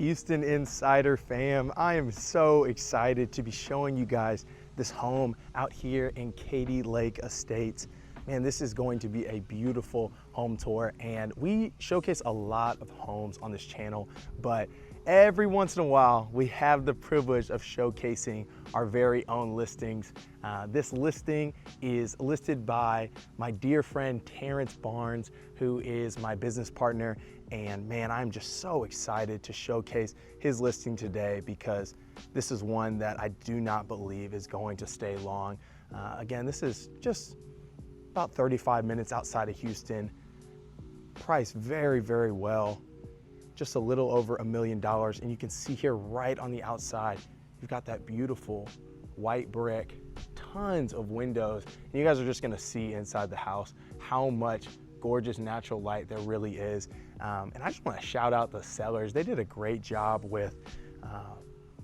Houston Insider fam? I am so excited to be showing you guys this home out here in Katy Lake Estates. Man, this is going to be a beautiful home tour, and we showcase a lot of homes on this channel, but every once in a while we have the privilege of showcasing our very own listings. This listing is listed by my dear friend Terrence Barnes, who is my business partner, and man, I'm just so excited to showcase his listing today because this is one that I do not believe is going to stay long. Again, this is just about 35 minutes outside of Houston, priced very, very well, just a little over $1 million. And you can see here right on the outside, you've got that beautiful white brick, tons of windows. And you guys are just gonna see inside the house how much gorgeous natural light there really is. And I just wanna shout out the sellers. They did a great job with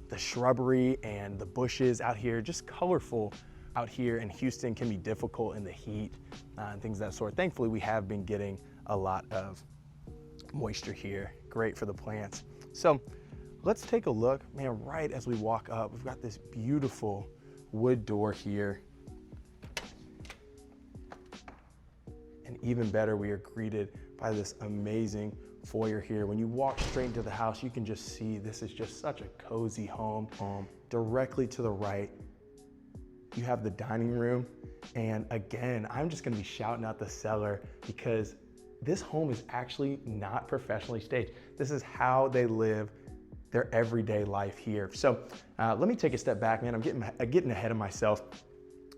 the shrubbery and the bushes out here, just colorful. Out here in Houston can be difficult in the heat and things of that sort. Thankfully, we have been getting a lot of moisture here. Great for the plants. So let's take a look, man, right as we walk up, we've got this beautiful wood door here. And even better, we are greeted by this amazing foyer here. When you walk straight into the house, you can just see this is just such a cozy home. Directly to the right, you have the dining room. And again, I'm just gonna be shouting out the seller because this home is actually not professionally staged. This is how they live their everyday life here. So let me take a step back, man. I'm getting ahead of myself.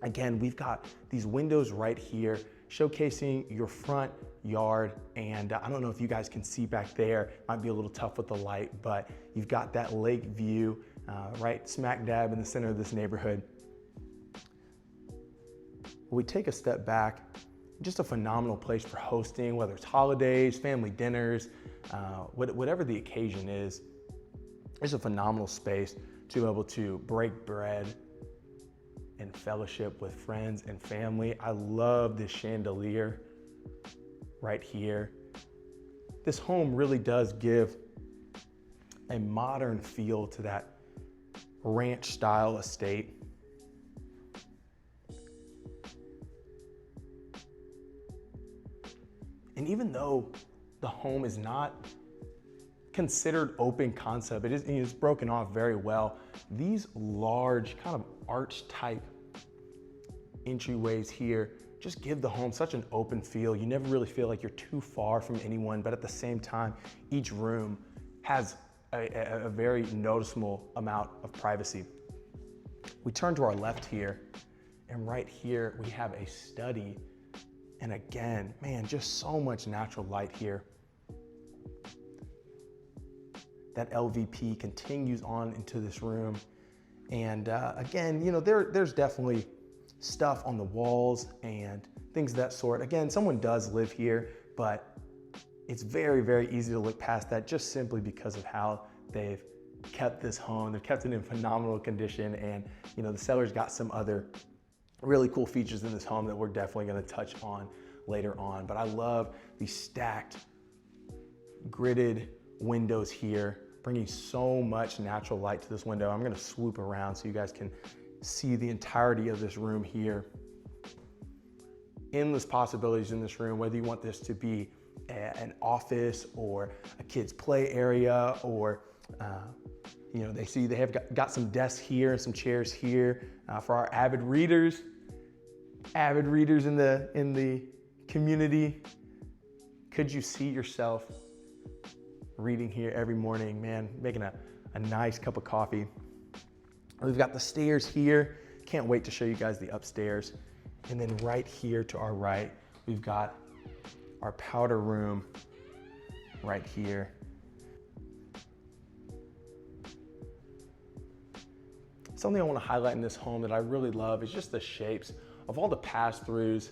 Again, we've got these windows right here showcasing your front yard. And I don't know if you guys can see back there, might be a little tough with the light, but you've got that lake view right smack dab in the center of this neighborhood. We take a step back, just a phenomenal place for hosting, whether it's holidays, family dinners, whatever the occasion is. It's a phenomenal space to be able to break bread and fellowship with friends and family. I love this chandelier right here. This home really does give a modern feel to that ranch style estate. And even though the home is not considered open concept, it is broken off very well. These large kind of arch type entryways here just give the home such an open feel. You never really feel like you're too far from anyone, but at the same time, each room has a very noticeable amount of privacy. We turn to our left here, and right here we have a study. And again, man, just so much natural light here. That LVP continues on into this room. And again, you know, there's definitely stuff on the walls and things of that sort. Again, someone does live here, but it's very, very easy to look past that just simply because of how they've kept this home. They've kept it in phenomenal condition. And, you know, the seller's got some other really cool features in this home that we're definitely gonna touch on later on. But I love these stacked, gridded windows here, bringing so much natural light to this window. I'm gonna swoop around so you guys can see the entirety of this room here. Endless possibilities in this room, whether you want this to be an office or a kid's play area, or you know, they have got some desks here and some chairs here for our avid readers in the community. Could you see yourself reading here every morning, man, making a nice cup of coffee? We've got the stairs here. Can't wait to show you guys the upstairs. And then right here to our right, we've got our powder room right here. Something I want to highlight in this home that I really love is just the shapes of all the pass-throughs.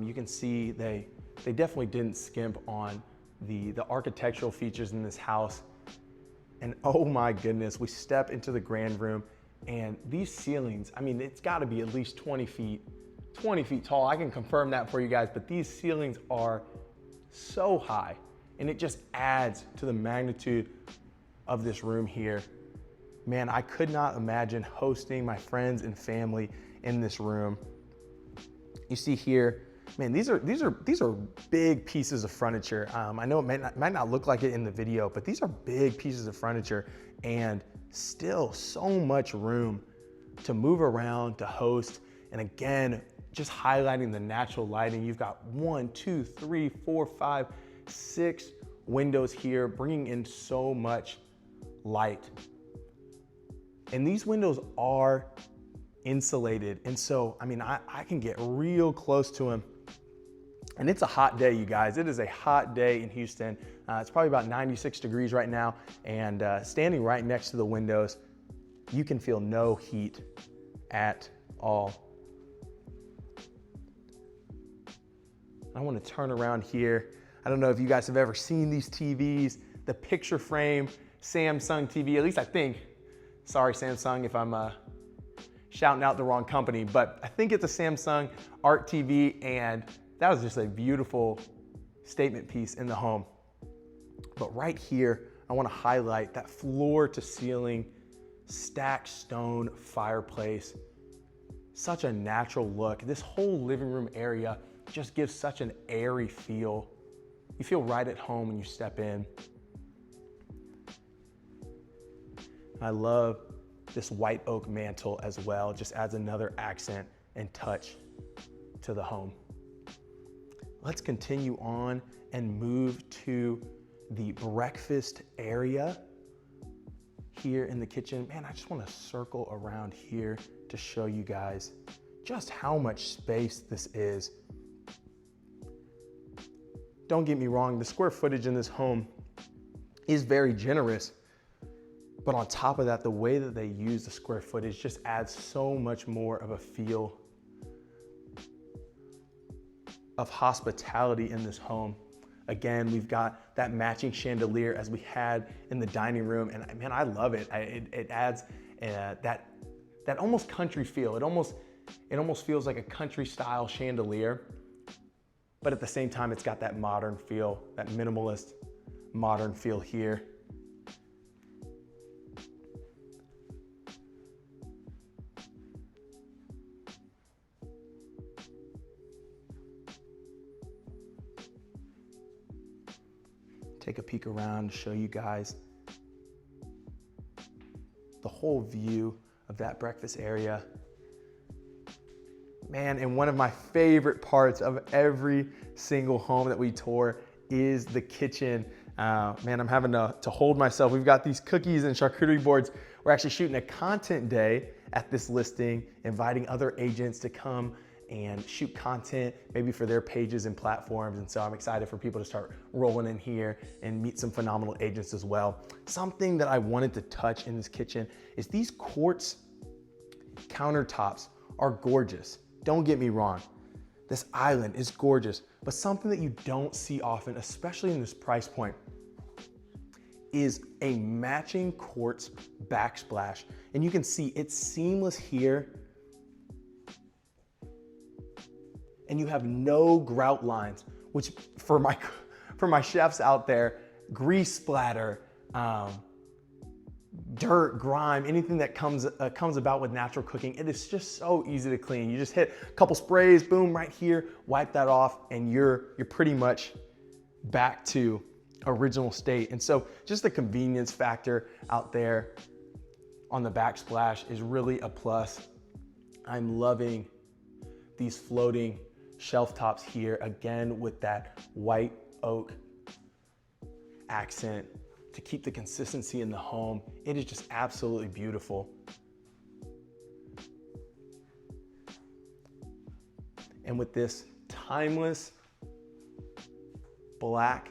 You can see they definitely didn't skimp on the architectural features in this house. And oh my goodness, we step into the grand room and these ceilings, I mean, it's got to be at least 20 feet tall. I can confirm that for you guys, but these ceilings are so high and it just adds to the magnitude of this room here. Man, I could not imagine hosting my friends and family in this room. You see here, man, these are big pieces of furniture. I know it might not look like it in the video, but these are big pieces of furniture and still so much room to move around, to host. And again, just highlighting the natural lighting. You've got 1, 2, 3, 4, 5, 6 windows here, bringing in so much light. And these windows are insulated. And so, I mean, I can get real close to them. And it's a hot day, you guys. It is a hot day in Houston. It's probably about 96 degrees right now. And standing right next to the windows, you can feel no heat at all. I want to turn around here. I don't know if you guys have ever seen these TVs, the picture frame Samsung TV, at least I think. Sorry, Samsung, if I'm shouting out the wrong company, but I think it's a Samsung Art TV, and that was just a beautiful statement piece in the home. But right here, I want to highlight that floor to ceiling stacked stone fireplace. Such a natural look. This whole living room area just gives such an airy feel. You feel right at home when you step in. I love this white oak mantle as well. It just adds another accent and touch to the home. Let's continue on and move to the breakfast area here in the kitchen. Man, I just want to circle around here to show you guys just how much space this is. Don't get me wrong, the square footage in this home is very generous, but on top of that, the way that they use the square footage just adds so much more of a feel of hospitality in this home. Again, we've got that matching chandelier as we had in the dining room, and man, I love it. It adds that almost country feel. It almost feels like a country style chandelier, but at the same time, it's got that modern feel, that minimalist modern feel here. Take a peek around to show you guys the whole view of that breakfast area. Man, and one of my favorite parts of every single home that we tour is the kitchen. Man, I'm having to hold myself. We've got these cookies and charcuterie boards. We're actually shooting a content day at this listing, inviting other agents to come and shoot content, maybe for their pages and platforms. And so I'm excited for people to start rolling in here and meet some phenomenal agents as well. Something that I wanted to touch in this kitchen is these quartz countertops are gorgeous. Don't get me wrong. This island is gorgeous, but something that you don't see often, especially in this price point, is a matching quartz backsplash. And you can see it's seamless here, and you have no grout lines, which for my chefs out there, grease splatter, dirt, grime, anything that comes about with natural cooking, it is just so easy to clean. You just hit a couple sprays, boom, right here, wipe that off, and you're pretty much back to original state. And so just the convenience factor out there on the backsplash is really a plus. I'm loving these floating shelf tops here, again with that white oak accent to keep the consistency in the home. It is just absolutely beautiful. And with this timeless black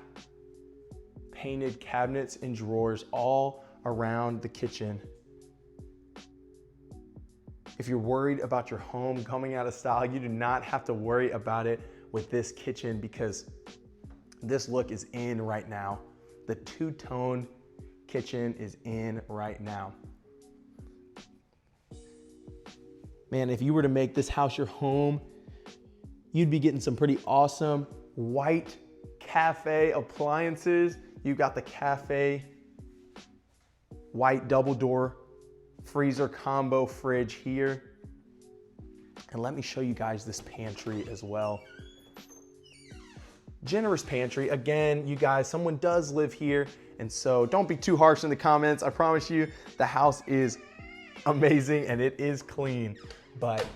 painted cabinets and drawers all around the kitchen. If you're worried about your home coming out of style, you do not have to worry about it with this kitchen, because this look is in right now. The two-tone kitchen is in right now. Man, if you were to make this house your home, you'd be getting some pretty awesome white cafe appliances. You've got the cafe white double door freezer combo fridge here. And let me show you guys this pantry as well. Generous pantry. Again, you guys, someone does live here, and so don't be too harsh in the comments. I promise you, the house is amazing and it is clean. But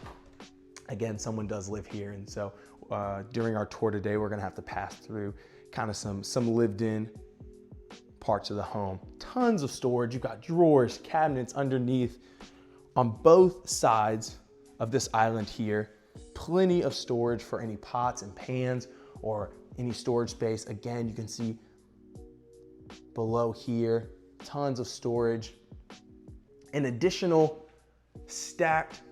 again, someone does live here, and so during our tour today, we're gonna have to pass through kind of some lived-in parts of the home. Tons of storage. You've got drawers, cabinets underneath on both sides of this island here. Plenty of storage for any pots and pans or any storage space. Again, you can see below here, tons of storage. An additional stacked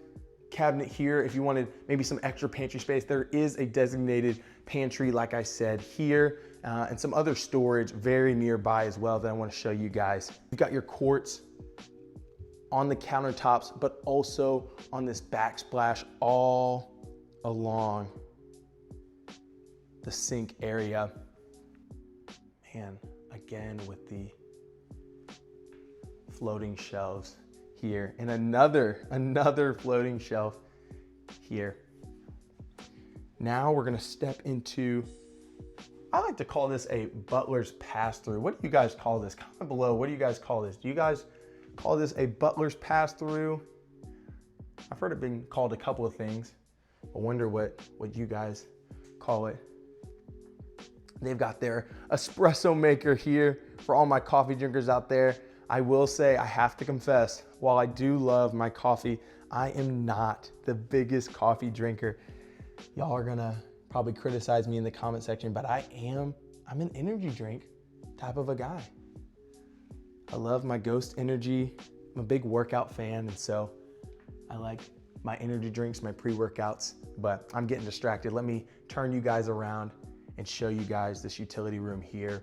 cabinet here if you wanted maybe some extra pantry space. There is a designated pantry, like I said, here, and some other storage very nearby as well that I want to show you guys. You've got your quartz on the countertops, but also on this backsplash all along the sink area. And again, with the floating shelves here, and another floating shelf here. Now we're gonna step into, I like to call this a butler's pass-through. What do you guys call this? Comment below, what do you guys call this? Do you guys call this a butler's pass-through? I've heard it being called a couple of things. I wonder what you guys call it. They've got their espresso maker here for all my coffee drinkers out there. I will say, I have to confess, while I do love my coffee, I am not the biggest coffee drinker. Y'all are gonna probably criticize me in the comment section, but I'm an energy drink type of a guy. I love my Ghost Energy. I'm a big workout fan, and so I like my energy drinks, my pre-workouts, but I'm getting distracted. Let me turn you guys around and show you guys this utility room here.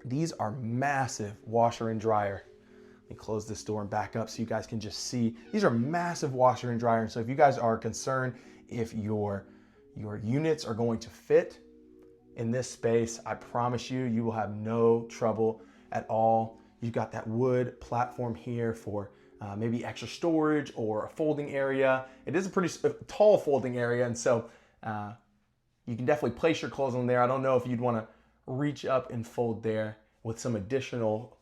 These are massive washer and dryer. Let me close this door and back up so you guys can just see. These are massive washer and dryer. And so if you guys are concerned if your units are going to fit in this space, I promise you, you will have no trouble at all. You've got that wood platform here for maybe extra storage or a folding area. It is a pretty tall folding area, and so you can definitely place your clothes on there. I don't know if you'd want to reach up and fold there, with some additional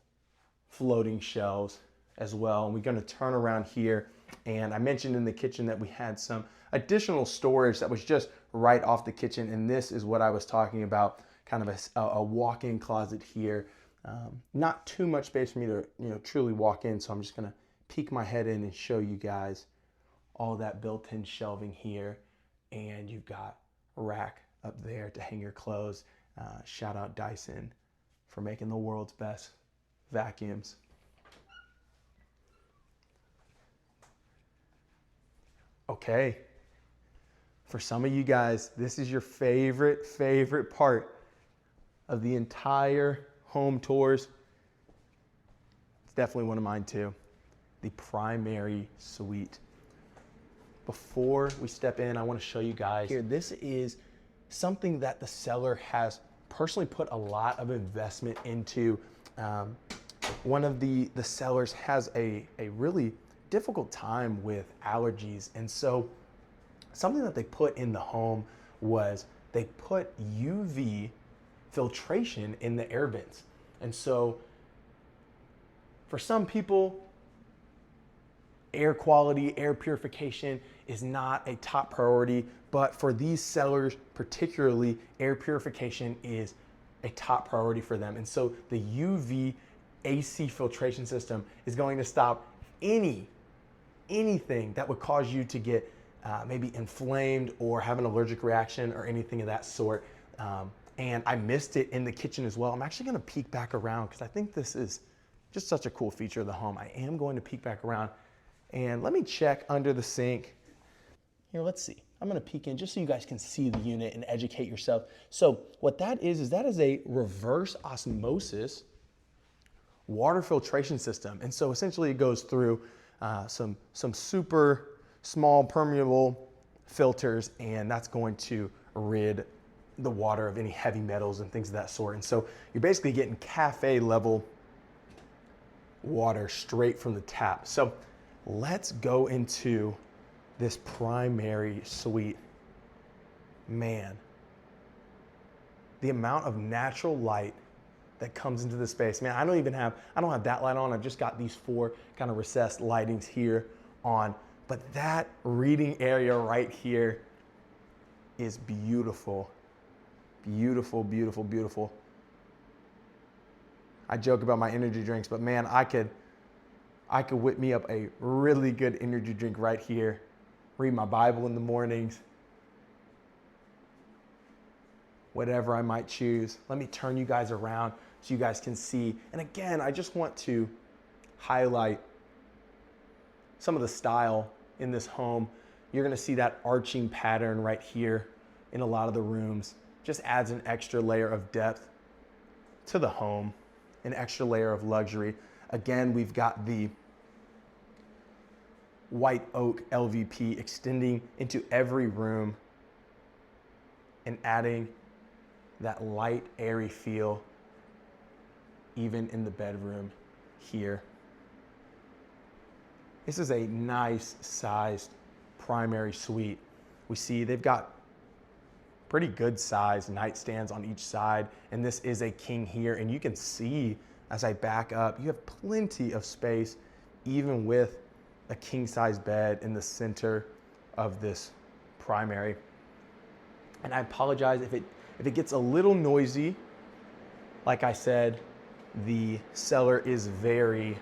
floating shelves as well. And we're going to turn around here, and I mentioned in the kitchen that we had some additional storage that was just right off the kitchen, and this is what I was talking about, kind of a walk-in closet here. Not too much space for me to truly walk in, so I'm just going to peek my head in and show you guys all that built-in shelving here. And you've got a rack up there to hang your clothes. Shout out Dyson for making the world's best vacuums. Okay, for some of you guys, this is your favorite part of the entire home tours. It's definitely one of mine too. The primary suite. Before we step in, I want to show you guys here. This is something that the seller has personally put a lot of investment into. One of the sellers has a really difficult time with allergies, and so something that they put in the home was they put UV filtration in the air vents. And so for some people, air quality, air purification is not a top priority, but for these sellers particularly, air purification is a top priority for them. And so the UV AC filtration system is going to stop anything that would cause you to get maybe inflamed or have an allergic reaction or anything of that sort. And I missed it in the kitchen as well. I'm actually gonna peek back around because I think this is just such a cool feature of the home. I am going to peek back around and let me check under the sink. Here, let's see. I'm gonna peek in just so you guys can see the unit and educate yourself. So what that is a reverse osmosis water filtration system. And so essentially it goes through some super small permeable filters, and that's going to rid the water of any heavy metals and things of that sort. And so you're basically getting cafe level water straight from the tap. So let's go into this primary suite. Man, the amount of natural light that comes into the space. Man, I don't have that light on. I've just got these 4 kind of recessed lightings here on. But that reading area right here is beautiful. Beautiful, beautiful, beautiful. I joke about my energy drinks, but man, I could whip me up a really good energy drink right here. Read my Bible in the mornings. Whatever I might choose. Let me turn you guys around so you guys can see. And again, I just want to highlight some of the style in this home. You're gonna see that arching pattern right here in a lot of the rooms. Just adds an extra layer of depth to the home, an extra layer of luxury. Again, we've got the white oak LVP extending into every room and adding that light, airy feel even in the bedroom here. This is a nice sized primary suite. We see they've got pretty good sized nightstands on each side, and this is a king here. And you can see as I back up, you have plenty of space, even with a king size bed in the center of this primary. And I apologize if it gets a little noisy. Like I said, the cellar is very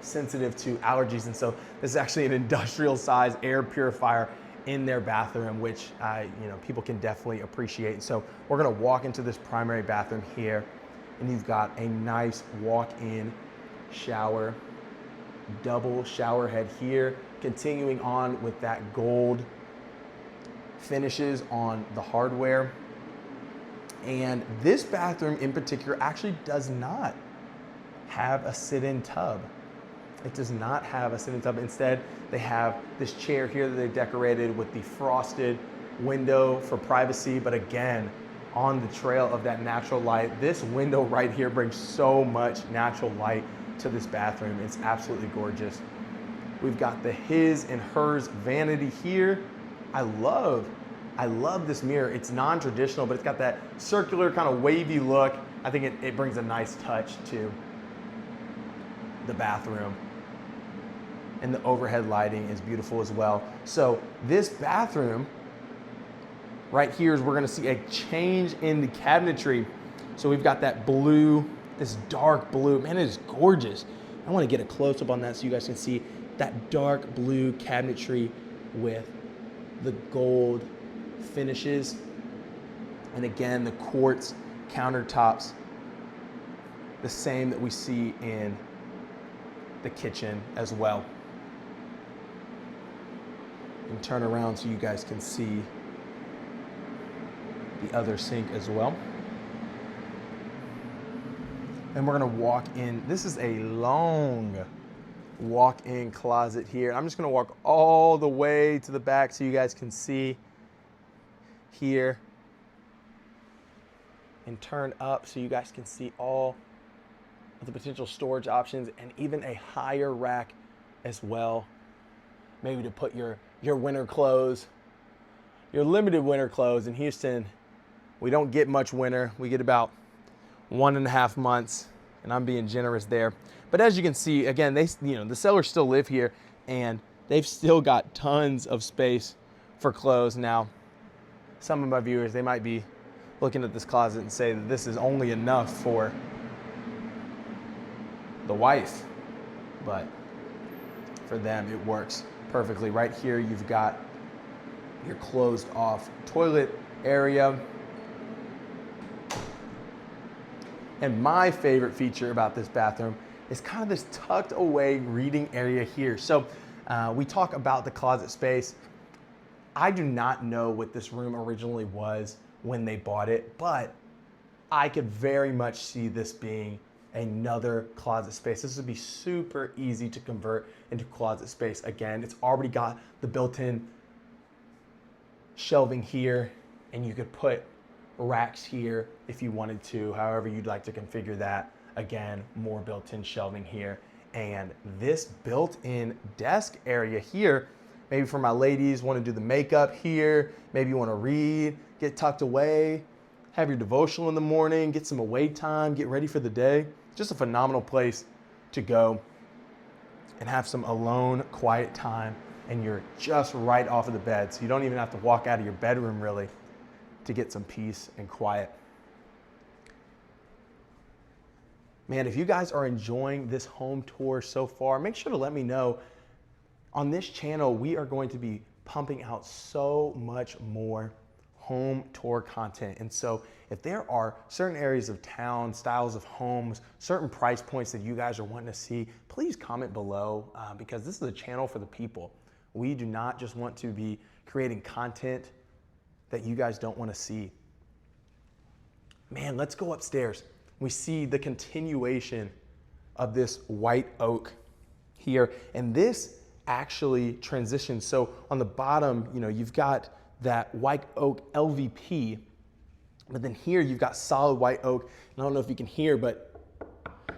sensitive to allergies, and so this is actually an industrial size air purifier in their bathroom, which people can definitely appreciate. So we're gonna walk into this primary bathroom here, and you've got a nice walk-in shower, double shower head here, continuing on with that gold finishes on the hardware. And this bathroom in particular actually does not have a sit-in tub. It does not have a sit-in tub. Instead, they have this chair here that they decorated with the frosted window for privacy. But again, on the trail of that natural light, this window right here brings so much natural light to this bathroom. It's absolutely gorgeous. We've got the his and hers vanity here. I love this mirror. It's non-traditional, but it's got that circular kind of wavy look. I think it brings a nice touch to the bathroom. And the overhead lighting is beautiful as well. So this bathroom right here is we're gonna see a change in the cabinetry. So we've got that blue, this dark blue. Man, it is gorgeous. I wanna get a close up on that so you guys can see that dark blue cabinetry with the gold finishes. And again, the quartz countertops, the same that we see in the kitchen as well. And turn around so you guys can see the other sink as well. And we're gonna walk in. This is a long walk-in closet here. I'm just gonna walk all the way to the back so you guys can see here. And turn up so you guys can see all of the potential storage options, and even a higher rack as well. Maybe to put your winter clothes, your limited winter clothes. In Houston, we don't get much winter. We get about 1.5 months, and I'm being generous there. But as you can see, again, the sellers still live here, and they've still got tons of space for clothes. Now, some of my viewers, they might be looking at this closet and say that this is only enough for the wife, but for them, it works perfectly. Right here, you've got your closed off toilet area. And my favorite feature about this bathroom is kind of this tucked away reading area here. So we talk about the closet space. I do not know what this room originally was when they bought it, but I could very much see this being another closet space. This would be super easy to convert into closet space. Again, it's already got the built-in shelving here, and you could put racks here if you wanted to, however you'd like to configure that. Again, more built-in shelving here. And this built-in desk area here, maybe for my ladies, want to do the makeup here, maybe you want to read, get tucked away, have your devotional in the morning, get some away time, get ready for the day. Just a phenomenal place to go and have some alone, quiet time, and you're just right off of the bed, so you don't even have to walk out of your bedroom really to get some peace and quiet. Man, if you guys are enjoying this home tour so far, make sure to let me know. On this channel, we are going to be pumping out so much more home tour content. And so if there are certain areas of town, styles of homes, certain price points that you guys are wanting to see, please comment below because this is a channel for the people. We do not just want to be creating content that you guys don't want to see. Man, let's go upstairs. We see the continuation of this white oak here, and this actually transitions. So on the bottom, you've got that white oak LVP, but then here you've got solid white oak. And I don't know if you can hear, but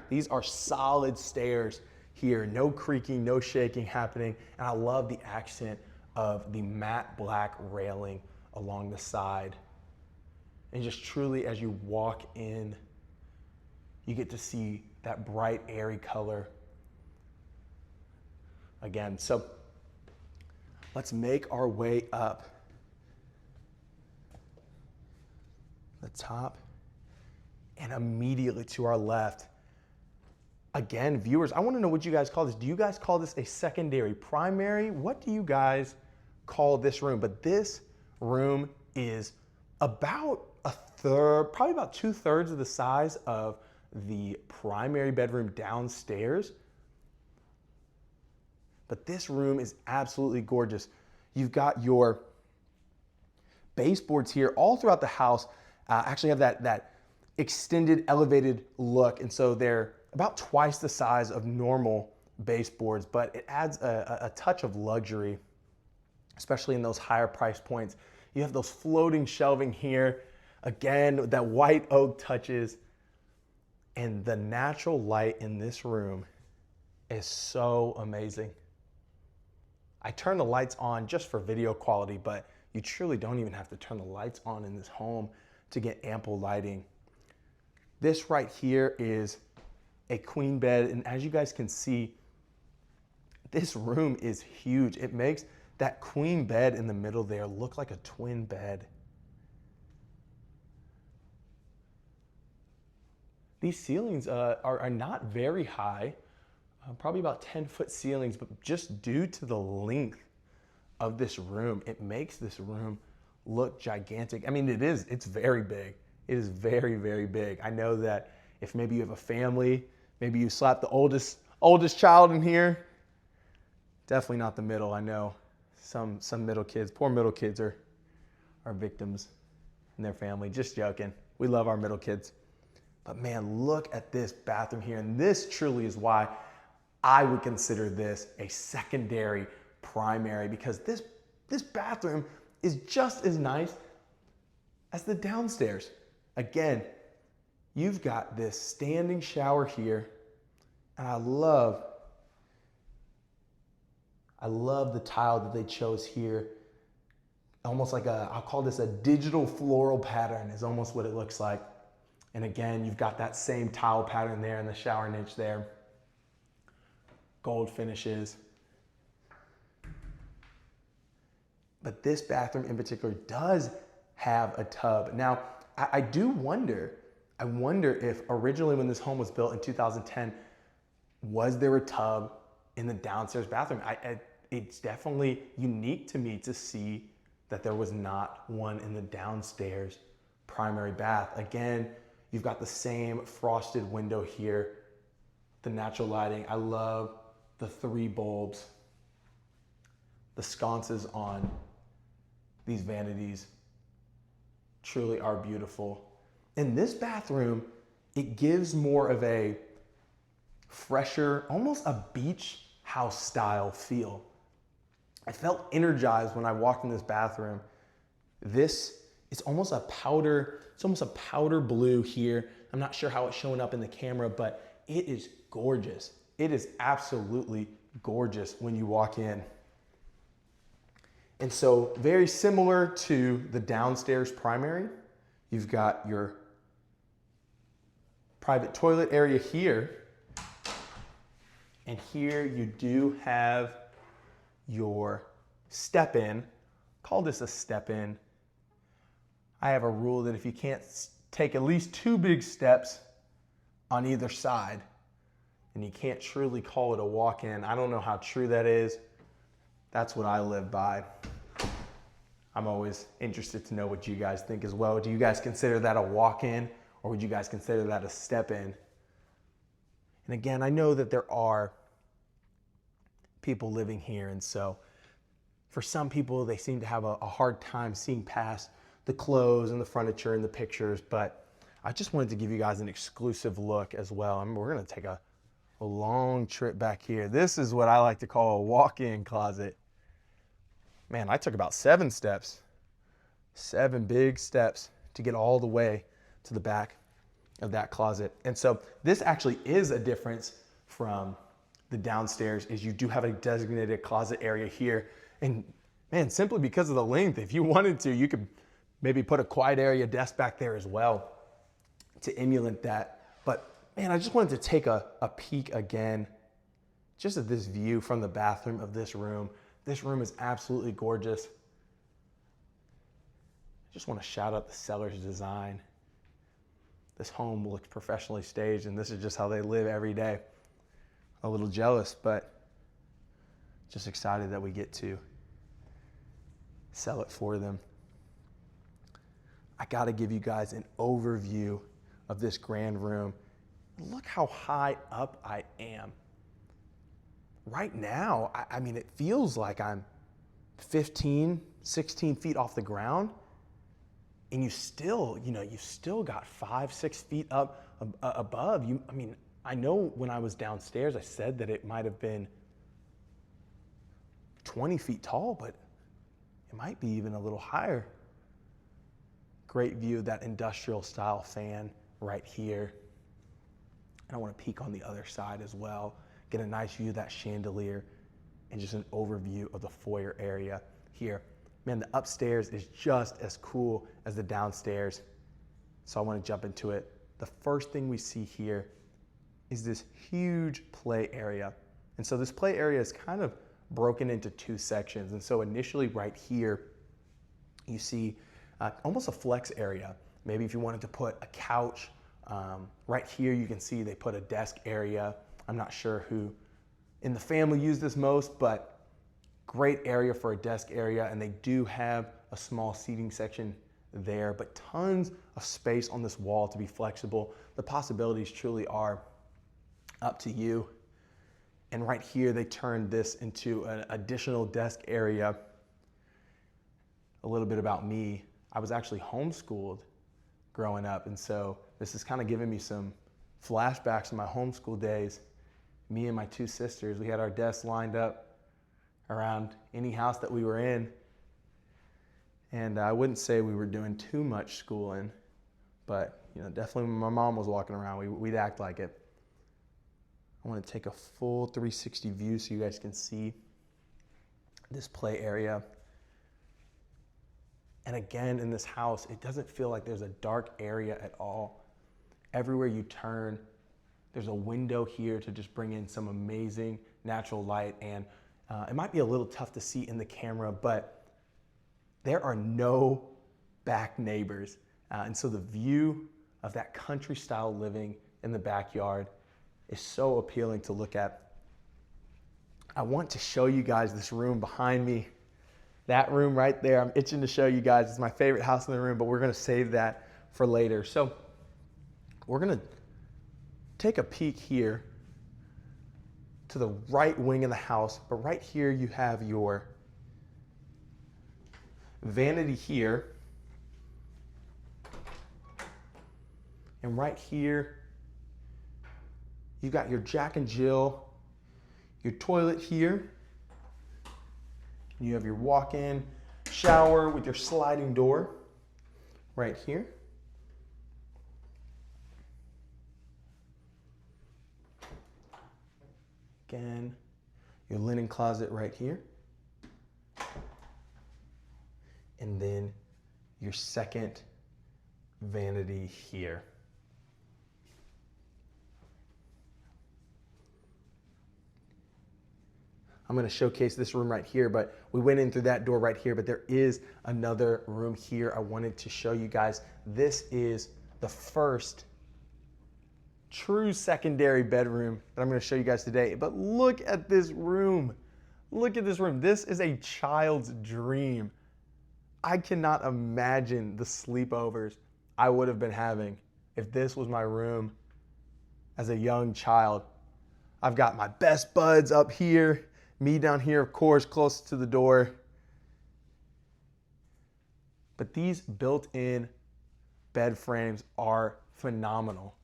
these are solid stairs here. No creaking, no shaking happening. And I love the accent of the matte black railing along the side. And just truly, as you walk in, you get to see that bright, airy color again. So let's make our way up the top and immediately to our left. Again, viewers, I want to know what you guys call this. Do you guys call this a secondary, primary? What do you guys call this room? But this room is about a third, probably about 2/3 of the size of the primary bedroom downstairs. But this room is absolutely gorgeous. You've got your baseboards here all throughout the house. Actually have that extended elevated look. And so they're about twice the size of normal baseboards, but it adds a touch of luxury, especially in those higher price points. You have those floating shelving here. Again, that white oak touches. And the natural light in this room is so amazing. I turn the lights on just for video quality, but you truly don't even have to turn the lights on in this home to get ample lighting. This right here is a queen bed, and as you guys can see, this room is huge. It makes that queen bed in the middle there look like a twin bed. These ceilings are not very high, probably about 10-foot ceilings, but just due to the length of this room, it makes this room look gigantic. I mean, it's very big. It is very, very big. I know that if maybe you have a family, maybe you slap the oldest child in here, definitely not the middle. I know some middle kids, poor middle kids are victims in their family. Just joking. We love our middle kids. But man, look at this bathroom here. And this truly is why I would consider this a secondary primary, because this bathroom is just as nice as the downstairs. Again, you've got this standing shower here. And I love the tile that they chose here. Almost like I'll call this a digital floral pattern is almost what it looks like. And again, you've got that same tile pattern there in the shower niche there. Gold finishes. But this bathroom in particular does have a tub. Now, I do wonder, if originally when this home was built in 2010, was there a tub in the downstairs bathroom? It's definitely unique to me to see that there was not one in the downstairs primary bath. Again, you've got the same frosted window here, the natural lighting. I love the 3 bulbs, the sconces on these vanities truly are beautiful. In this bathroom, it gives more of a fresher, almost a beach house style feel. I felt energized when I walked in this bathroom. It's almost a powder blue here. I'm not sure how it's showing up in the camera, but it is gorgeous. It is absolutely gorgeous when you walk in. And so very similar to the downstairs primary, you've got your private toilet area here. And here you do have your step-in. Call this a step-in. I have a rule that if you can't take at least 2 big steps on either side, then you can't truly call it a walk-in. I don't know how true that is. That's what I live by. I'm always interested to know what you guys think as well. Do you guys consider that a walk-in, or would you guys consider that a step-in? And again, I know that there are people living here, and so for some people, they seem to have a hard time seeing past the clothes and the furniture and the pictures, but I just wanted to give you guys an exclusive look as well. I mean, we're gonna take a long trip back here. This is what I like to call a walk-in closet. Man, I took about 7 steps, 7 big steps to get all the way to the back of that closet. And so this actually is a difference from the downstairs, is you do have a designated closet area here. And man, simply because of the length, if you wanted to, you could maybe put a quiet area desk back there as well to emulate that. But man, I just wanted to take a peek again, just at this view from the bathroom of this room. This room is absolutely gorgeous. I just want to shout out the seller's design. This home looks professionally staged, and this is just how they live every day. A little jealous, but just excited that we get to sell it for them. I got to give you guys an overview of this grand room. Look how high up I am. Right now, I mean, it feels like I'm 15, 16 feet off the ground, and you still, you've still got 5, 6 feet up above you. I mean, I know when I was downstairs, I said that it might have been 20 feet tall, but it might be even a little higher. Great view of that industrial style fan right here. And I want to peek on the other side as well, get a nice view of that chandelier, and just an overview of the foyer area here. Man, the upstairs is just as cool as the downstairs, so I want to jump into it. The first thing we see here is this huge play area. And so this play area is kind of broken into 2 sections. And so initially right here, you see almost a flex area. Maybe if you wanted to put a couch, right here you can see they put a desk area. I'm not sure who in the family used this most, but great area for a desk area. And they do have a small seating section there, but tons of space on this wall to be flexible. The possibilities truly are up to you. And right here, they turned this into an additional desk area. A little bit about me. I was actually homeschooled growing up, and so this is kind of giving me some flashbacks of my homeschool days. Me and my 2 sisters, we had our desks lined up around any house that we were in. And I wouldn't say we were doing too much schooling, but definitely when my mom was walking around, we'd act like it. I want to take a full 360 view so you guys can see this play area. And again, in this house, it doesn't feel like there's a dark area at all. Everywhere you turn, there's a window here to just bring in some amazing natural light. And it might be a little tough to see in the camera, but there are no back neighbors. And so the view of that country style living in the backyard is so appealing to look at. I want to show you guys this room behind me. That room right there, I'm itching to show you guys. It's my favorite house in the room, but we're gonna save that for later. So we're gonna take a peek here to the right wing of the house, but right here you have your vanity here. And right here, you got your Jack and Jill, your toilet here. You have your walk-in shower with your sliding door right here. Again, your linen closet right here. And then your second vanity here. I'm going to showcase this room right here, but we went in through that door right here, but there is another room here I wanted to show you guys. This is the first true secondary bedroom that I'm going to show you guys today. But look at this room. Look at this room. This is a child's dream. I cannot imagine the sleepovers I would have been having if this was my room as a young child. I've got my best buds up here, me down here, of course, close to the door. But these built-in bed frames are phenomenal.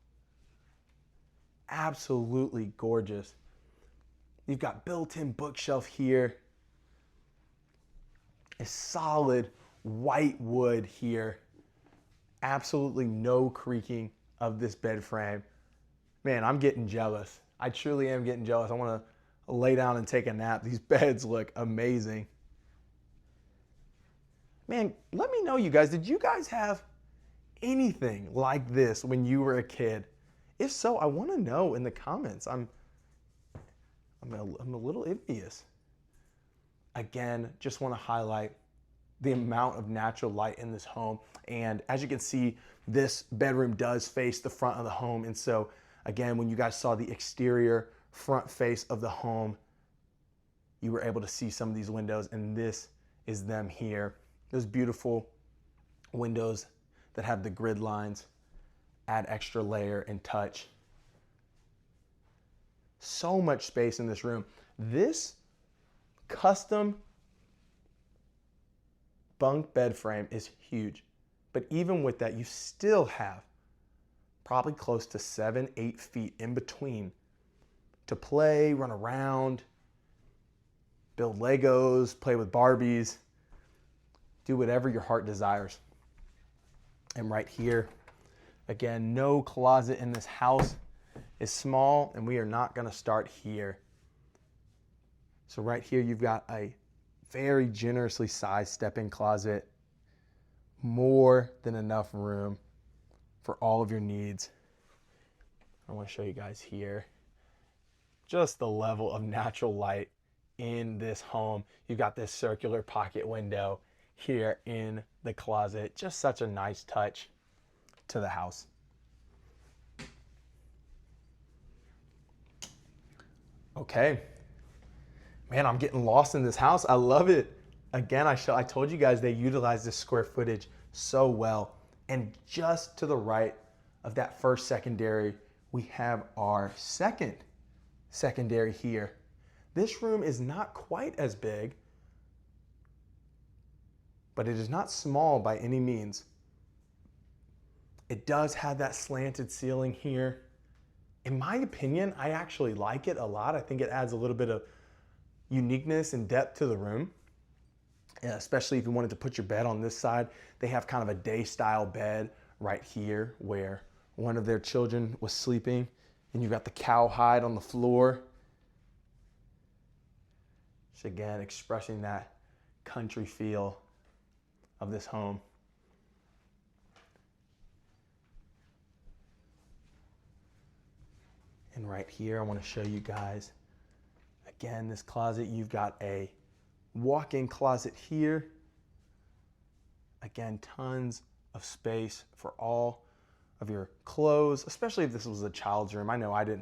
Absolutely gorgeous. You've got built-in bookshelf here. A solid white wood here. Absolutely no creaking of this bed frame. Man, I'm getting jealous. I truly am getting jealous. I want to lay down and take a nap. These beds look amazing. Man, let me know, you guys, did you guys have anything like this when you were a kid? If so, I want to know in the comments. I'm a little envious. Again, just want to highlight the amount of natural light in this home. And as you can see, this bedroom does face the front of the home. And so again, when you guys saw the exterior front face of the home, you were able to see some of these windows, and this is them here. Those beautiful windows that have the grid lines, add extra layer and touch. So much space in this room. This custom bunk bed frame is huge, but even with that, you still have probably close to 7-8 feet in between to play, run around, build Legos, play with Barbies, do whatever your heart desires. And right here, again, no closet in this house is small, and we are not going to start here. So right here, you've got a very generously sized step-in closet, more than enough room for all of your needs. I want to show you guys here just the level of natural light in this home. You've got this circular pocket window here in the closet. Just such a nice touch to the house. Okay. Man, I'm getting lost in this house. I love it. Again, I told you guys they utilize this square footage so well. And just to the right of that first secondary, we have our second secondary here. This room is not quite as big, but it is not small by any means. It does have that slanted ceiling here. In my opinion, I actually like it a lot. I think it adds a little bit of uniqueness and depth to the room, especially if you wanted to put your bed on this side. They have kind of a day style bed right here where one of their children was sleeping, and you've got the cowhide on the floor. So again, expressing that country feel of this home. And right here, I want to show you guys, again, this closet. You've got a walk-in closet here. Again, tons of space for all of your clothes, especially if this was a child's room. I know I did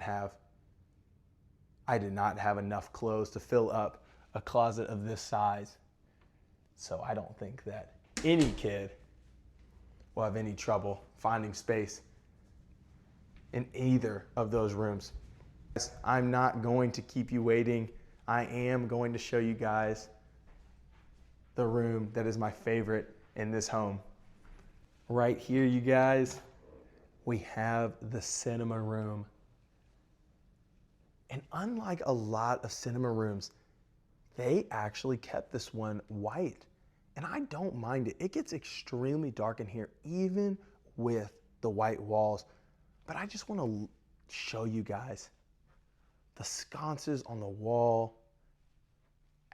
not have enough clothes to fill up a closet of this size. So I don't think that any kid will have any trouble finding space in either of those rooms. I'm not going to keep you waiting. I am going to show you guys the room that is my favorite in this home. Right here, you guys, we have the cinema room. And unlike a lot of cinema rooms, they actually kept this one white. And I don't mind it. It gets extremely dark in here, even with the white walls. But I just want to show you guys The sconces on the wall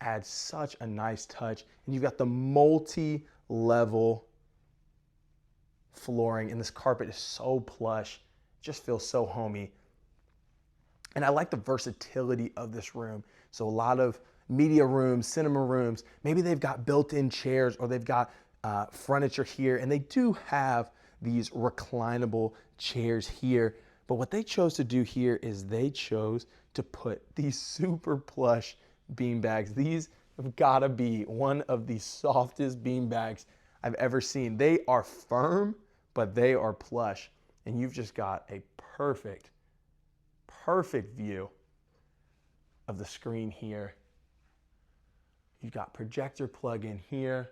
add such a nice touch. And you've got the multi-level flooring, and this carpet is so plush. It just feels so homey. And I like the versatility of this room. So a lot of media rooms, cinema rooms, maybe they've got built-in chairs or they've got furniture here, and they do have these reclinable chairs here. But what they chose to do here is they chose to put these super plush bean bags. These have gotta be one of the softest bean bags I've ever seen. They are firm, but they are plush. And you've just got a perfect view of the screen here. You've got projector plug in here.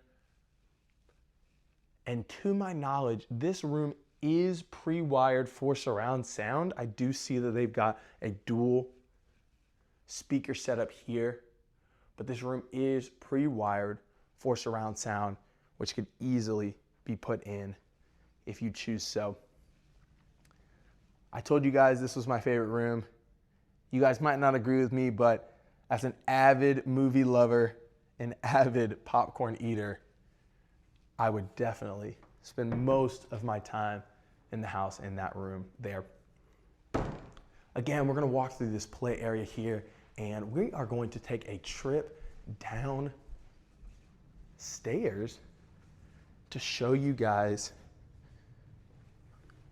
And to my knowledge, this room is pre-wired for surround sound. I do see that they've got a dual speaker setup here, but this room is pre-wired for surround sound, which could easily be put in if you choose so. I told you guys this was my favorite room. You guys might not agree with me, but as an avid movie lover, an avid popcorn eater, I would definitely spend most of my time in the house in that room there. Again, we're gonna walk through this play area here, and we are going to take a trip down stairs to show you guys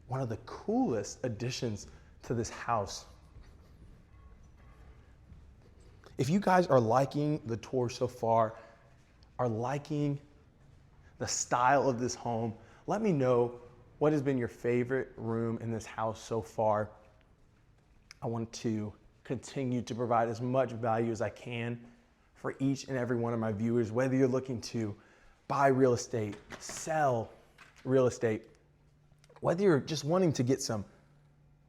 one of the coolest additions to this house. If you guys are liking the tour so far, are liking the style of this home, let me know what has been your favorite room in this house so far. I want to continue to provide as much value as I can for each and every one of my viewers, whether you're looking to buy real estate, sell real estate, whether you're just wanting to get some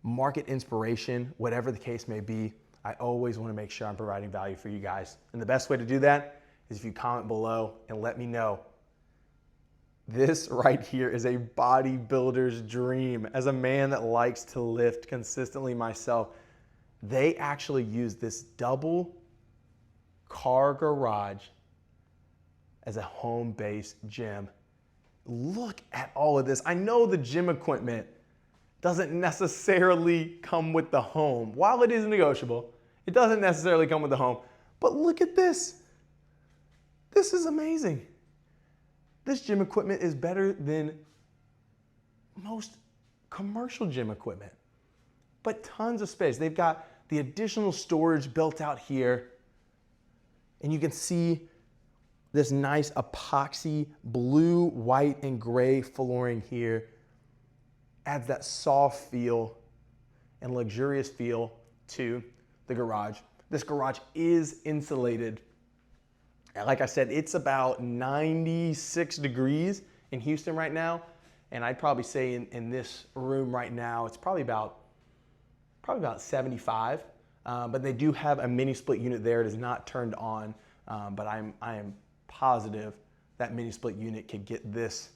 market inspiration, whatever the case may be, I always want to make sure I'm providing value for you guys. And the best way to do that is if you comment below and let me know. This right here is a bodybuilder's dream. As a man that likes to lift consistently myself, they actually use this double car garage as a home-based gym. Look at all of this. I know the gym equipment doesn't necessarily come with the home. While it is negotiable, it doesn't necessarily come with the home. But look at this. This is amazing. This gym equipment is better than most commercial gym equipment, but tons of space. They've got the additional storage built out here, and you can see this nice epoxy blue, white, and gray flooring here. Adds that soft feel and luxurious feel to the garage. This garage is insulated. And like I said, it's about 96 degrees in Houston right now. And I'd probably say in this room right now, it's probably about 75. But they do have a mini split unit there. It is not turned on, but I am positive that mini split unit could get this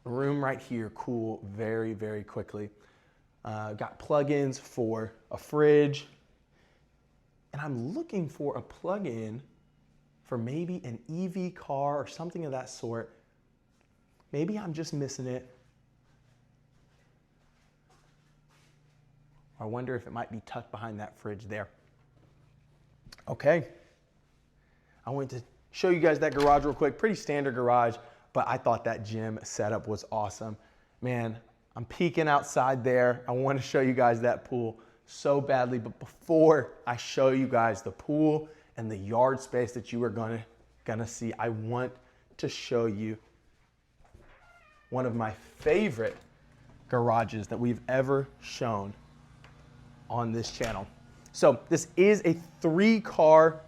room right here cool very, very quickly. Got plug-ins for a fridge. And I'm looking for a plug-in for maybe an EV car or something of that sort. Maybe I'm just missing it. I wonder if it might be tucked behind that fridge there. Okay. I wanted to show you guys that garage real quick. Pretty standard garage, but I thought that gym setup was awesome. Man, I'm peeking outside there. I want to show you guys that pool so badly, but before I show you guys the pool and the yard space that you are gonna see, I want to show you one of my favorite garages that we've ever shown on this channel. So this is a 3-car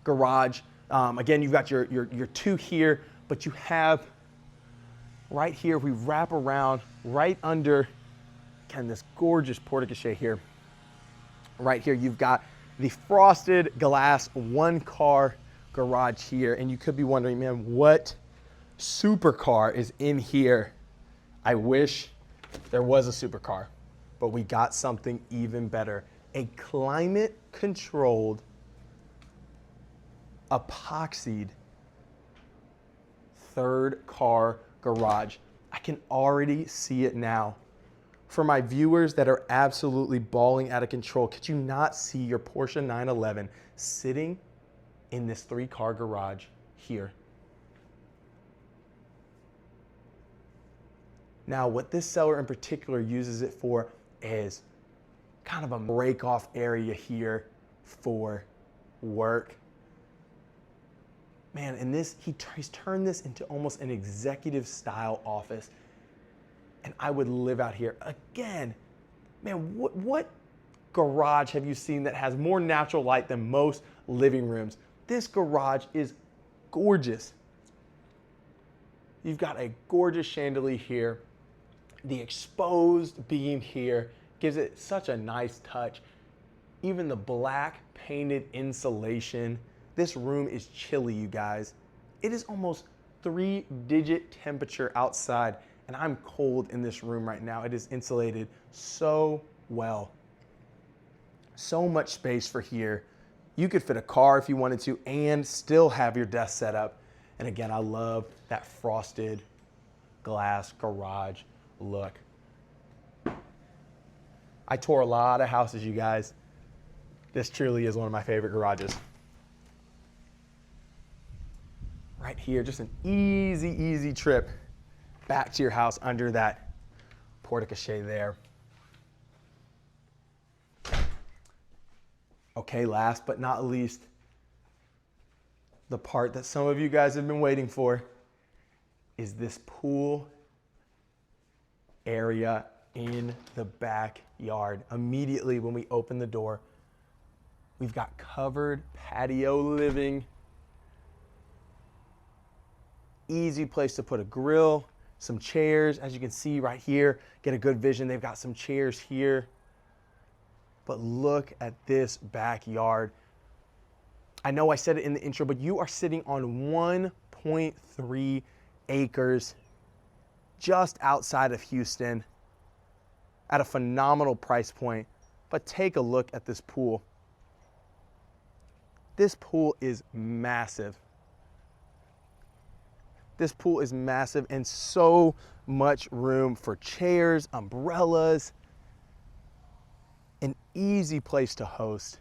garage. Again, you've got your 2 here, but you have right here, we wrap around right under, again, this gorgeous porte-cochere here. Right here, you've got the frosted glass 1-car garage here. And you could be wondering, man, what supercar is in here? I wish there was a supercar, but we got something even better a climate controlled, epoxied third car garage. I can already see it now. For my viewers that are absolutely bawling out of control, could you not see your Porsche 911 sitting in this 3-car garage here? Now, what this seller in particular uses it for is kind of a break-off area here for work. Man, and he's turned this into almost an executive style office. And I would live out here. Again, man, what garage have you seen that has more natural light than most living rooms? This garage is gorgeous. You've got a gorgeous chandelier here. The exposed beam here gives it such a nice touch. Even the black painted insulation. This room is chilly, you guys. It is almost 3-digit temperature outside, and I'm cold in this room right now. It is insulated so well. So much space for here. You could fit a car if you wanted to and still have your desk set up. And again, I love that frosted glass garage look. I tour a lot of houses, you guys. This truly is one of my favorite garages. Right here, just an easy trip back to your house under that porte-cochere there. Okay, last but not least, the part that some of you guys have been waiting for is this pool area in the backyard. Immediately when we open the door, we've got covered patio living. Easy place to put a grill, some chairs, as you can see right here, get a good vision. They've got some chairs here. But look at this backyard. I know I said it in the intro, but you are sitting on 1.3 acres just outside of Houston at a phenomenal price point. But take a look at this pool. This pool is massive. This pool is massive and so much room for chairs, umbrellas. An easy place to host,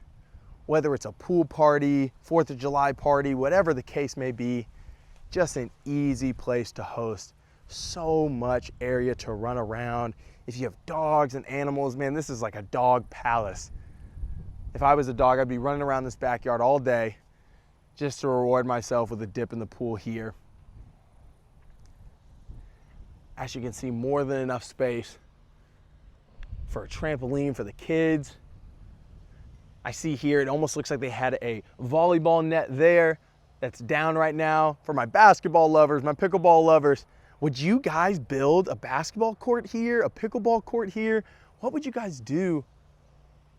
whether it's a pool party, 4th of July party, whatever the case may be, just an easy place to host. So much area to run around. If you have dogs and animals, man, this is like a dog palace. If I was a dog, I'd be running around this backyard all day just to reward myself with a dip in the pool here. As you can see, more than enough space for a trampoline for the kids. I see here, it almost looks like they had a volleyball net there that's down right now. For my basketball lovers, my pickleball lovers, would you guys build a basketball court here, a pickleball court here? What would you guys do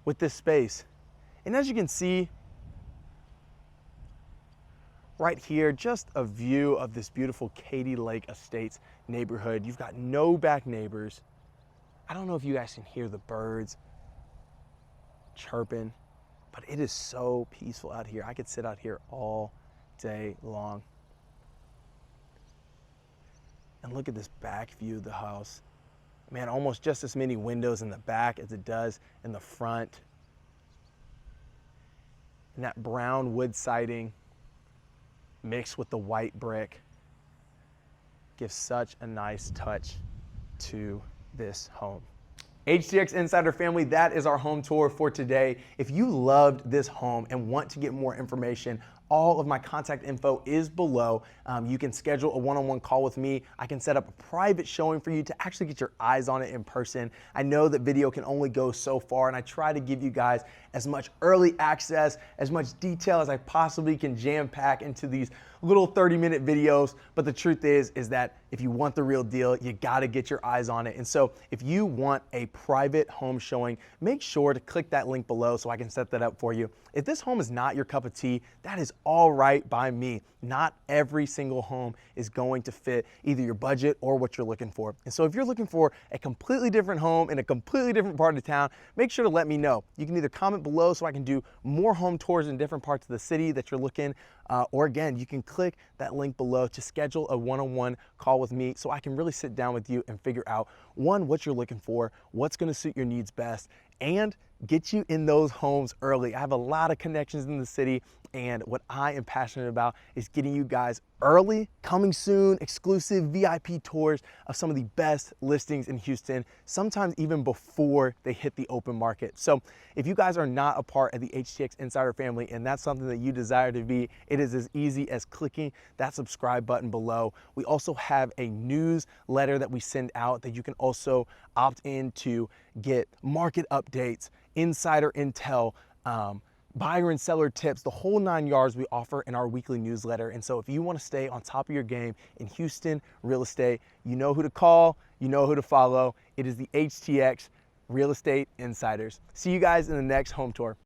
with this space? And as you can see, right here, just a view of this beautiful Katy Lake Estates neighborhood. You've got no back neighbors. I don't know if you guys can hear the birds chirping, but it is so peaceful out here. I could sit out here all day long. And look at this back view of the house. Man, almost just as many windows in the back as it does in the front. And that brown wood siding mixed with the white brick gives such a nice touch to this home. HTX Insider family, that is our home tour for today. If you loved this home and want to get more information, all of my contact info is below. You can schedule a one-on-one call with me. I can set up a private showing for you to actually get your eyes on it in person. I know that video can only go so far, and I try to give you guys as much early access, as much detail as I possibly can jam pack into these little 30-minute videos, but the truth is that if you want the real deal, you gotta get your eyes on it. And so if you want a private home showing, make sure to click that link below so I can set that up for you. If this home is not your cup of tea, that is all right by me. Not every single home is going to fit either your budget or what you're looking for. And so if you're looking for a completely different home in a completely different part of town, make sure to let me know. You can either comment below so I can do more home tours in different parts of the city that you're looking, or again, you can click that link below to schedule a one-on-one call with me so I can really sit down with you and figure out, one, what you're looking for, what's gonna suit your needs best, and get you in those homes early. I have a lot of connections in the city, and what I am passionate about is getting you guys early, coming soon, exclusive VIP tours of some of the best listings in Houston, sometimes even before they hit the open market. So if you guys are not a part of the HTX Insider family and that's something that you desire to be, it is as easy as clicking that subscribe button below. We also have a newsletter that we send out that you can also opt in to get market updates, insider intel, buyer and seller tips, the whole 9 yards we offer in our weekly newsletter. And so if you want to stay on top of your game in Houston real estate, you know who to call, you know who to follow. It is the HTX Real Estate Insiders. See you guys in the next home tour.